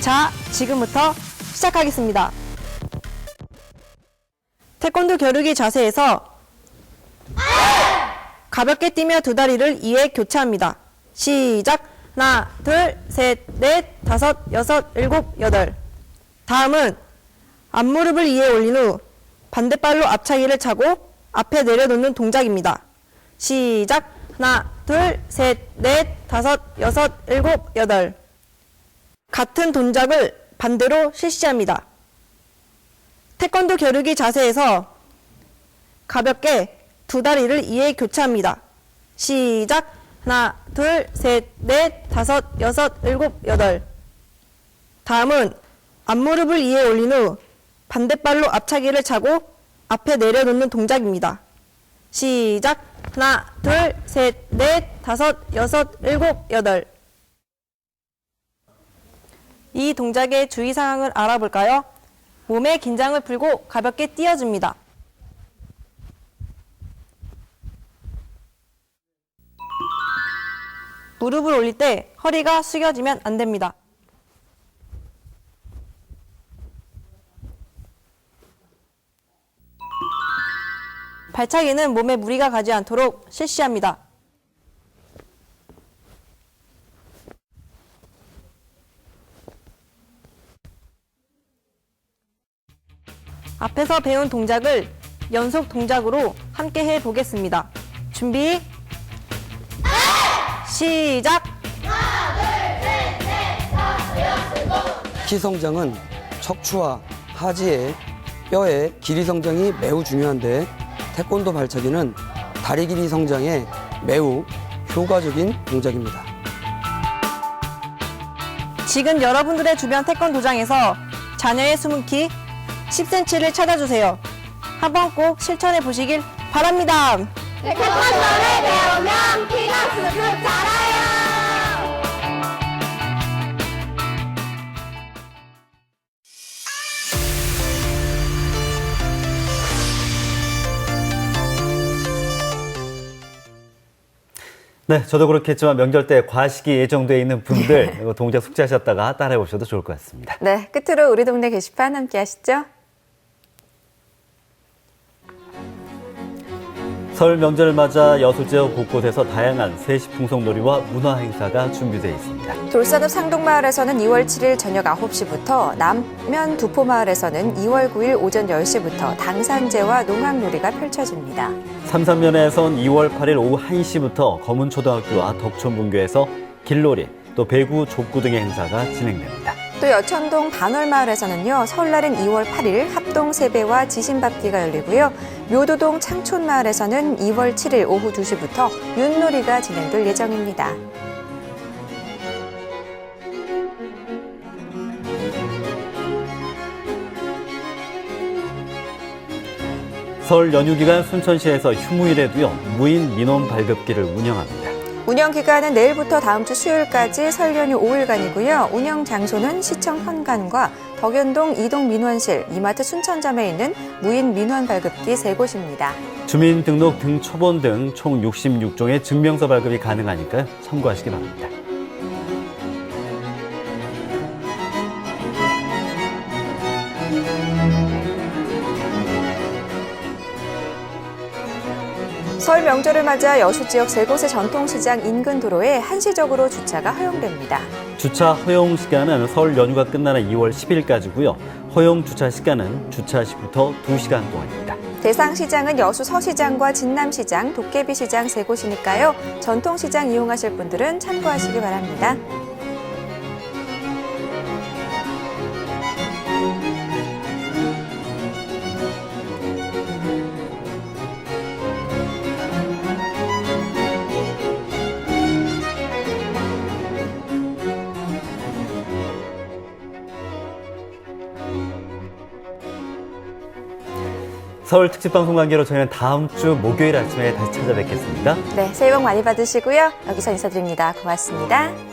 자, 지금부터 시작하겠습니다. 태권도 겨루기 자세에서 가볍게 뛰며 두 다리를 2회 교차합니다. 시작! 하나, 둘, 셋, 넷, 다섯, 여섯, 일곱, 여덟. 다음은 앞무릎을 2회 올린 후 반대발로 앞차기를 차고 앞에 내려놓는 동작입니다. 시작! 하나, 둘, 셋, 넷, 다섯, 여섯, 일곱, 여덟. 같은 동작을 반대로 실시합니다. 태권도 겨루기 자세에서 가볍게 두 다리를 2회 교차합니다. 시작! 하나, 둘, 셋, 넷, 다섯, 여섯, 일곱, 여덟. 다음은 앞무릎을 2회 올린 후 반대발로 앞차기를 차고 앞에 내려놓는 동작입니다. 시작! 하나, 둘, 셋, 넷, 다섯, 여섯, 일곱, 여덟. 이 동작의 주의사항을 알아볼까요? 몸의 긴장을 풀고 가볍게 뛰어줍니다. 무릎을 올릴 때 허리가 숙여지면 안 됩니다. 발차기는 몸에 무리가 가지 않도록 실시합니다. 앞에서 배운 동작을 연속 동작으로 함께 해보겠습니다. 준비, 시작! 키 성장은 척추와 하지의 뼈의 길이 성장이 매우 중요한데 태권도 발차기는 다리 길이 성장에 매우 효과적인 동작입니다. 지금 여러분들의 주변 태권도장에서 자녀의 숨은 키 10cm를 찾아주세요. 한번 꼭 실천해 보시길 바랍니다. 태권도를 배우면 키가 쑥쑥 자라요. 네, 저도 그렇겠지만 명절 때 과식이 예정되어 있는 분들 이거 동작 숙지하셨다가 따라해 보셔도 좋을 것 같습니다. 네, 끝으로 우리 동네 게시판 함께 하시죠. 설 명절을 맞아 여수 지역 곳곳에서 다양한 세시풍속놀이와 문화 행사가 준비되어 있습니다. 돌산읍 상동마을에서는 2월 7일 저녁 9시부터, 남면 두포마을에서는 2월 9일 오전 10시부터 당산제와 농악놀이가 펼쳐집니다. 삼산면에선 2월 8일 오후 1시부터 검은초등학교와 덕천분교에서 길놀이, 또 배구, 족구 등의 행사가 진행됩니다. 또 여천동 반월마을에서는요, 설날인 2월 8일 합동 세배와 지신밥기가 열리고요. 묘도동 창촌마을에서는 2월 7일 오후 2시부터 윷놀이가 진행될 예정입니다. 설 연휴 기간 순천시에서 휴무일에도요, 무인 민원 발급기를 운영합니다. 운영 기간은 내일부터 다음 주 수요일까지 설 연휴 5일간이고요. 운영 장소는 시청 현관과 덕연동 이동 민원실, 이마트 순천점에 있는 무인 민원 발급기 3곳입니다. 주민등록 등 초본 등 총 66종의 증명서 발급이 가능하니까요, 참고하시기 바랍니다. 설 명절을 맞아 여수 지역 3곳의 전통시장 인근 도로에 한시적으로 주차가 허용됩니다. 주차 허용 시간은 설 연휴가 끝나는 2월 10일까지고요. 허용 주차 시간은 주차 시부터 2시간 동안입니다. 대상시장은 여수 서시장과 진남시장, 도깨비시장 3곳이니까요. 전통시장 이용하실 분들은 참고하시기 바랍니다. 서울 특집방송 관계로 저희는 다음 주 목요일 아침에 다시 찾아뵙겠습니다. 네, 새해 복 많이 받으시고요. 여기서 인사드립니다. 고맙습니다.